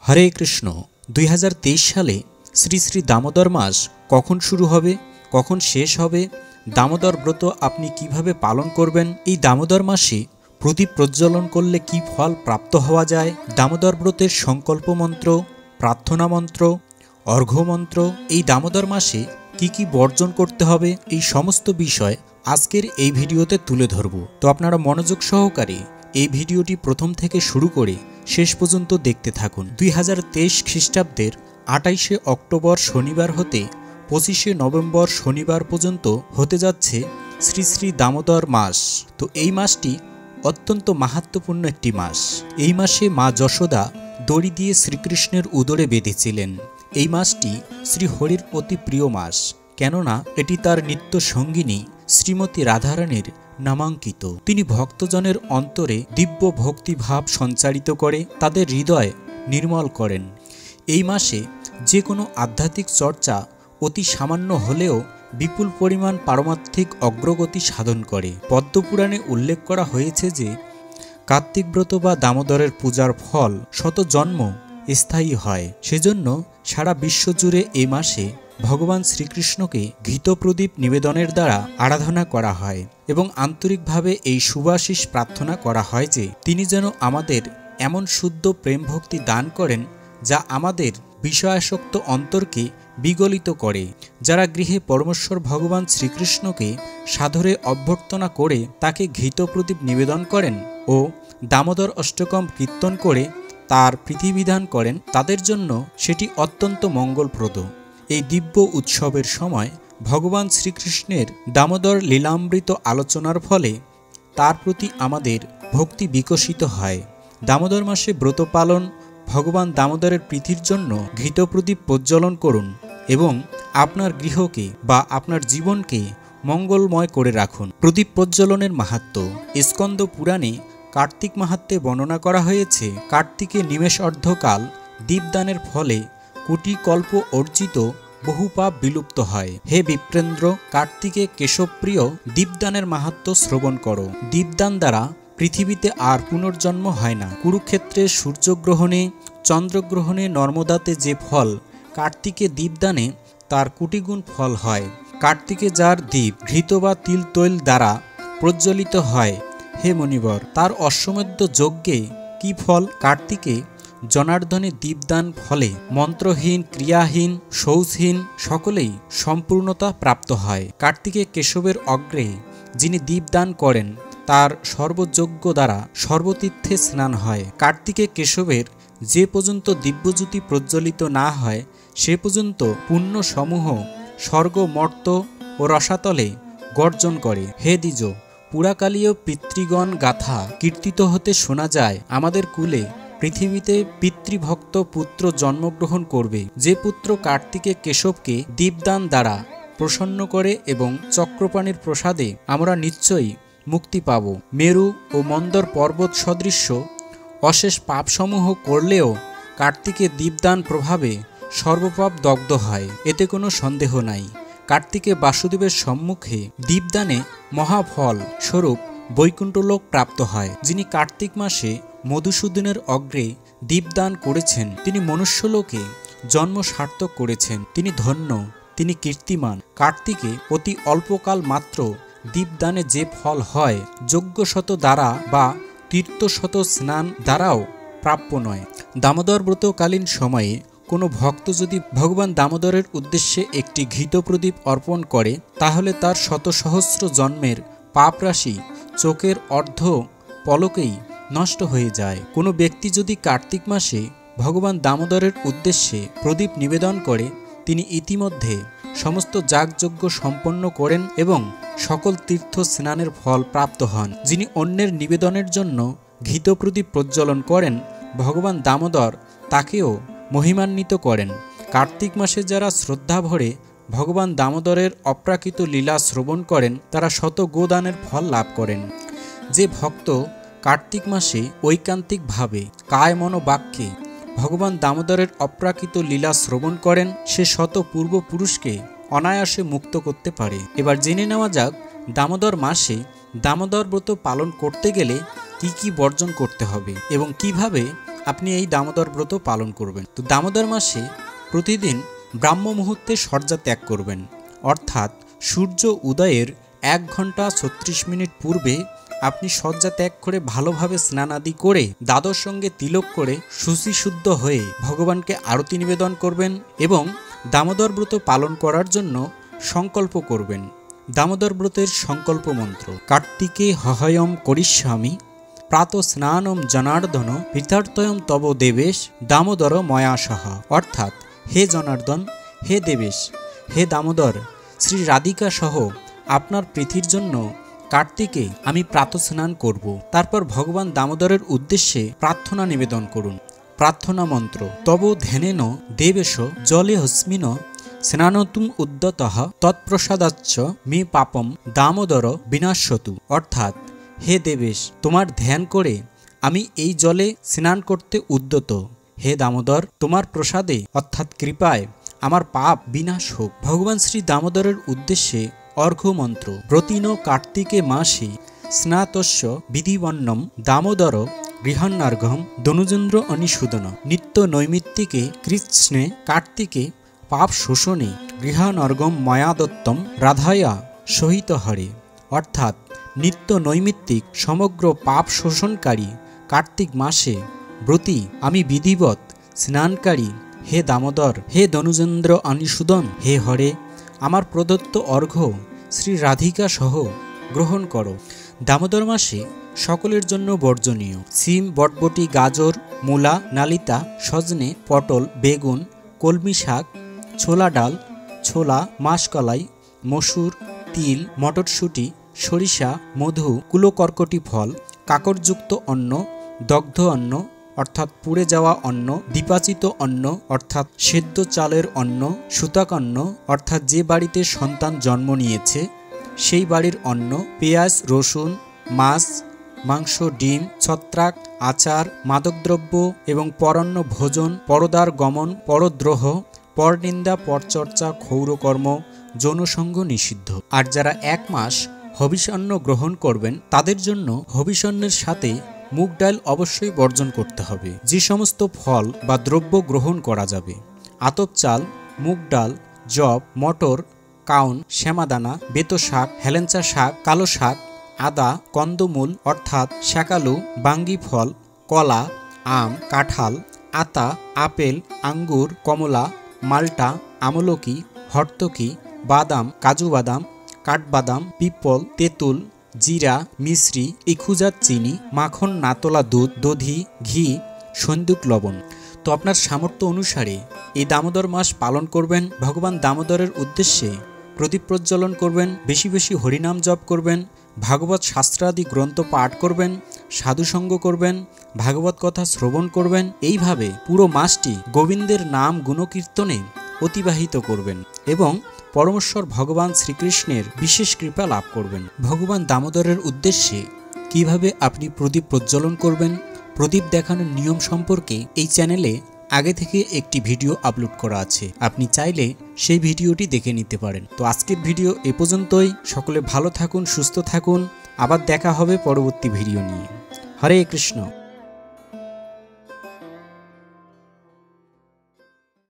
হরে কৃষ্ণ। 2023 সালে শ্রী শ্রী দামোদর মাস কখন শুরু হবে, কখন শেষ হবে, দামোদর ব্রত আপনি কিভাবে পালন করবেন, এই দামোদর মাসে প্রদীপ প্রজ্বলন করলে কি ফল প্রাপ্ত হওয়া যায়, দামোদর ব্রতের সংকল্প মন্ত্র, প্রার্থনা মন্ত্র, অর্ঘ্য মন্ত্র, এই দামোদর মাসে কি কি বর্জন করতে হবে, এই সমস্ত বিষয় আজকের এই ভিডিওতে তুলে ধরব। তো আপনারা মনোযোগ সহকারে এই ভিডিওটি প্রথম থেকে শুরু করে শেষ পর্যন্ত দেখতে থাকুন। 2023 খ্রিস্টাব্দের 28শে অক্টোবর শনিবার হতে 25শে নভেম্বর শনিবার পর্যন্ত হতে যাচ্ছে শ্রী শ্রী দামোদর মাস। তো এই মাসটি অত্যন্ত মাহাত্ম্যপূর্ণ একটি মাস। এই মাসে মা যশোদা দড়ি দিয়ে শ্রীকৃষ্ণের উদরে বেঁধেছিলেন। এই মাসটি শ্রীহরির অতি প্রিয় মাস, কেননা এটি তার নিত্য সঙ্গিনী শ্রীমতী রাধারানীর নামাঙ্কিত। তিনি ভক্তজনের অন্তরে দিব্য ভক্তিভাব সঞ্চারিত করে তাদের হৃদয় নির্মল করেন। এই মাসে যে কোনো আধ্যাত্মিক চর্চা অতি সামান্য হলেও বিপুল পরিমাণ পারমার্থিক অগ্রগতি সাধন করে। পদ্মপুরাণে উল্লেখ করা হয়েছে যে কার্তিক ব্রত বা দামোদরের পূজার ফল শত জন্ম স্থায়ী হয়। সেজন্য সারা বিশ্বজুড়ে এই মাসে ভগবান শ্রীকৃষ্ণকে ঘৃতপ্রদীপ নিবেদনের দ্বারা আরাধনা করা হয় এবং আন্তরিকভাবে এই শুভাশিস প্রার্থনা করা হয় যে তিনি যেন আমাদের এমন শুদ্ধ প্রেম ভক্তি দান করেন যা আমাদের বিষয়াসক্ত অন্তরকে বিগলিত করে। যারা গৃহে পরমেশ্বর ভগবান শ্রীকৃষ্ণকে সাদরে অভ্যর্থনা করে তাকে ঘৃতপ্রদীপ নিবেদন করেন ও দামোদর অষ্টকম কীর্তন করে তার প্রীতিবিধান করেন, তাদের জন্য সেটি অত্যন্ত মঙ্গলপ্রদ। এই দিব্য উৎসবের সময় ভগবান শ্রীকৃষ্ণের দামোদর লীলামৃত আলোচনার ফলে তার প্রতি আমাদের ভক্তি বিকশিত হয়। দামোদর মাসে ব্রত পালন, ভগবান দামোদরের প্রীতির জন্য ঘৃতপ্রদীপ প্রজ্বলন করুন এবং আপনার গৃহকে বা আপনার জীবনকে মঙ্গলময় করে রাখুন। প্রদীপ প্রজ্বলনের মাহাত্ম্য স্কন্দ পুরাণে কার্তিক মাহাত্ম্যে বর্ণনা করা হয়েছে। কার্তিকে নিমেষ অর্ধকাল দীপদানের ফলে কোটি কল্প অর্জিত বহু পাপ বিলুপ্ত হয়। হে বিপ্রেন্দ্র, কার্তিকে কেশবপ্রিয় দীপদানের মাহাত্ম্য শ্রবণ করো। দীপদান দ্বারা পৃথিবীতে আর পুনর্জন্ম হয় না। কুরুক্ষেত্রে সূর্যগ্রহণে, চন্দ্রগ্রহণে, নর্মদাতে যে ফল কার্তিকে দীপদানে তার কোটিগুণ ফল হয়। কার্তিকে যার দীপ ঘৃত বা তিল তৈল দ্বারা প্রজ্বলিত হয়, হে মণিবর, তার অশ্বমেধ যজ্ঞে কি ফল? কার্তিকে জনার্দনে দীপদান ফলে মন্ত্রহীন, ক্রিয়াহীন, শৌচহীন সকলেই সম্পূর্ণতা প্রাপ্ত হয়। কার্তিকে কেশবের অগ্রে যিনি দীপদান করেন তার সর্বযজ্ঞ দ্বারা সর্বতীর্থে স্নান হয়। কার্তিকে কেশবের যে পর্যন্ত দিব্যজ্যোতি প্রজ্বলিত না হয় সে পর্যন্ত পুণ্য সমূহ স্বর্গ, মর্ত ও রসাতলে গর্জন করে। হে দ্বিজ, পুরাকালীয় পিতৃগণ গাথা কীর্তিত হতে শোনা যায়, আমাদের কুলে পৃথিবীতে পিতৃভক্ত পুত্র জন্মগ্রহণ করবে। যে পুত্র কার্তিকে কেশবকে দীপদান দ্বারা প্রসন্ন করে এবং চক্রপাণির প্রসাদে আমরা নিশ্চয়ই মুক্তি পাব। মেরু ও মন্দর পর্বত সদৃশ্য অশেষ পাপসমূহ করলেও কার্তিকে দীপদান প্রভাবে সর্বপাপ দগ্ধ হয়, এতে কোনো সন্দেহ নাই। কার্তিকে বাসুদেবের সম্মুখে দীপদানে মহাফল স্বরূপ বৈকুণ্ঠলোক প্রাপ্ত হয়। যিনি কার্তিক মাসে মধুসূদনের অগ্রে দীপদান করেছেন তিনি মনুষ্যলোকে জন্ম সার্থক করেছেন। তিনি ধন্য, তিনি কীর্তিমান। কার্তিকে অতি অল্পকাল মাত্র দীপদানে যে ফল হয় যজ্ঞশত দ্বারা বা তীর্থশত স্নান দ্বারাও প্রাপ্য নয়। দামোদর ব্রতকালীন সময়ে কোনো ভক্ত যদি ভগবান দামোদরের উদ্দেশ্যে একটি ঘৃতপ্রদীপ অর্পণ করে তাহলে তার শত সহস্র জন্মের পাপরাশি চোখের অর্ধ পলকেই নষ্ট হয়ে যায়। কোনো ব্যক্তি যদি কার্তিক মাসে ভগবান দামোদরের উদ্দেশ্যে প্রদীপ নিবেদন করে তিনি ইতিমধ্যে সমস্ত যাগযজ্ঞ সম্পন্ন করেন এবং সকল তীর্থ স্নানের ফল প্রাপ্ত হন। যিনি অন্যের নিবেদনের জন্য ঘৃতপ্রদীপ প্রজ্বলন করেন ভগবান দামোদর তাকেও মহিমান্বিত করেন। কার্তিক মাসে যারা শ্রদ্ধা ভরে ভগবান দামোদরের অপ্রাকৃত লীলা শ্রবণ করেন তারা শত গোদানের ফল লাভ করেন। যে ভক্ত কার্তিক মাসে ঐকান্তিকভাবে কায় মন বাক্যে ভগবান দামোদরের অপ্রাকৃত লীলা শ্রবণ করেন সে শত পূর্বপুরুষকে অনায়াসে মুক্ত করতে পারে। এবার জেনে নেওয়া যাক দামোদর মাসে দামোদর ব্রত পালন করতে গেলে কি কি বর্জন করতে হবে এবং কিভাবে আপনি এই দামোদর ব্রত পালন করবেন। তো দামোদর মাসে প্রতিদিন ব্রাহ্ম মুহূর্তে শয্যা ত্যাগ করবেন, অর্থাৎ সূর্য উদয়ের 1 ঘন্টা 36 মিনিট পূর্বে আপনি শয্যা ত্যাগ করে ভালোভাবে স্নানাদি করে দ্বাদশ সঙ্গে তিলক করে শুচিশুদ্ধ হয়ে ভগবানকে আরতি নিবেদন করবেন এবং দামোদর ব্রত পালন করার জন্য সংকল্প করবেন। দামোদর ব্রতের সংকল্প মন্ত্র: কার্তিকে হহয়ম করিষ্যামি প্রাত স্নানম জনার্দন পিতার্থয়ম তব দেবেশ দামোদর ময়াসহ। অর্থাৎ, হে জনার্দন, হে দেবেশ, হে দামোদর, শ্রী রাধিকা সহ আপনার প্রীতির জন্য কার্তিকে আমি প্রাতঃস্নান করব। তারপর ভগবান দামোদরের উদ্দেশ্যে প্রার্থনা নিবেদন করুন। প্রার্থনা মন্ত্র: তব ধ্যানেন দেবেশ জলে হস্মিন স্নানতুম উদ্যতঃ তৎপ্রসাদাচ্চ মে পাপম দামোদর বিনাশ্যতু। অর্থাৎ, হে দেবেশ, তোমার ধ্যান করে আমি এই জলে স্নান করতে উদ্যত। হে দামোদর, তোমার প্রসাদে অর্থাৎ কৃপায় আমার পাপ বিনাশ হোক। ভগবান শ্রী দামোদরের উদ্দেশ্যে অর্ঘ্য মন্ত্র: ব্রতীন কার্তিকে মাসে স্নাতস্য বিধিবন্নম দামোদর গৃহান্নার্ঘম দনুজেন্দ্র অনিষুদন। নিত্য নৈমিত্তিকে কৃষ্ণে কার্তিকে পাপ শোষণে গৃহানর্গম ময়া দত্তম রাধায়া সহিত হরে। অর্থাৎ, নিত্য নৈমিত্তিক সমগ্র পাপ শোষণকারী কার্তিক মাসে ব্রতী আমি বিধিবৎ স্নানকারী হে দামোদর, হে দনুজেন্দ্র অনিষুদন, হে হরে, আমার প্রদত্ত অর্ঘ্য শ্রী রাধিকা সহ গ্রহণ করো। দামোদর মাসে সকলের জন্য বর্জনীয় সিম, বটবটি, গাজর, মূলা, নালিতা, সজনে, পটল, বেগুন, কলমি শাক, ছোলা ডাল, ছোলা, মাসকলাই, মসুর, তিল, মটরশুঁটি, সরিষা, মধু, কুলোকর্কটি ফল, কাকরযুক্ত অন্ন, দগ্ধ অন্ন অর্থাৎ পুড়ে যাওয়া অন্ন, দীপাচিত অন্ন অর্থাৎ সেদ্ধ চালের অন্ন, সুতাকান্ন অর্থাৎ যে বাড়িতে সন্তান জন্ম নিয়েছে সেই বাড়ির অন্ন, পেঁয়াজ, রসুন, মাছ, মাংস, ডিম, ছত্রাক, আচার, মাদকদ্রব্য এবং পরান্ন ভোজন, পরদার গমন, পরদ্রোহ, পরনিন্দা, পরচর্চা, ক্ষৌরকর্ম, যৌনসঙ্গ নিষিদ্ধ। আর যারা 1 মাস হবিষান্ন গ্রহণ করবেন তাদের জন্য হবিষান্নের সাথে মুগ ডাল অবশ্যই বর্জন করতে হবে। যে সমস্ত ফল বা দ্রব্য গ্রহণ করা যাবে: আতপ চাল, মুগ ডাল, জব, মটর, কাউন, শ্যামাদানা, বেতো শাক, হেলেঞ্চা শাক, কালো শাক, আদা, কন্দমূল অর্থাৎ শাকালু, বাঙ্গি ফল, কলা, আম, কাঁঠাল, আতা, আপেল, আঙ্গুর, কমলা, মাল্টা, আমলকি, হর্তকি, বাদাম, কাজু বাদাম, কাঠবাদাম, পিপল, তেঁতুল, জিরা, মিশ্রি, ইখুজাত চিনি, মাখন, নাতলা দুধ, দধি, ঘি, সন্দুক লবণ। তো আপনার সামর্থ্য অনুসারে এই দামোদর মাস পালন করবেন। ভগবান দামোদরের উদ্দেশ্যে প্রদীপ প্রজ্বলন করবেন, বেশি বেশি হরিনাম জপ করবেন, ভাগবত শাস্ত্রাদি গ্রন্থ পাঠ করবেন, সাধুসঙ্গ করবেন, ভাগবত কথা শ্রবণ করবেন। এইভাবে পুরো মাসটি গোবিন্দের নাম গুণকীর্তনে অতিবাহিত করবেন এবং পরমেশ্বর ভগবান শ্রীকৃষ্ণের বিশেষ কৃপা লাভ করবেন। ভগবান দামোদরের উদ্দেশ্যে কিভাবে আপনি প্রদীপ প্রজ্বলন করবেন, প্রদীপ দেখানোর নিয়ম সম্পর্কে এই চ্যানেলে আগে থেকে একটি ভিডিও আপলোড করা আছে, আপনি চাইলে সেই ভিডিওটি দেখে নিতে পারেন। তো আজকের ভিডিও এ পর্যন্তই। সকলে ভালো থাকুন, সুস্থ থাকুন, আবার দেখা হবে পরবর্তী ভিডিও নিয়ে। হরে কৃষ্ণ।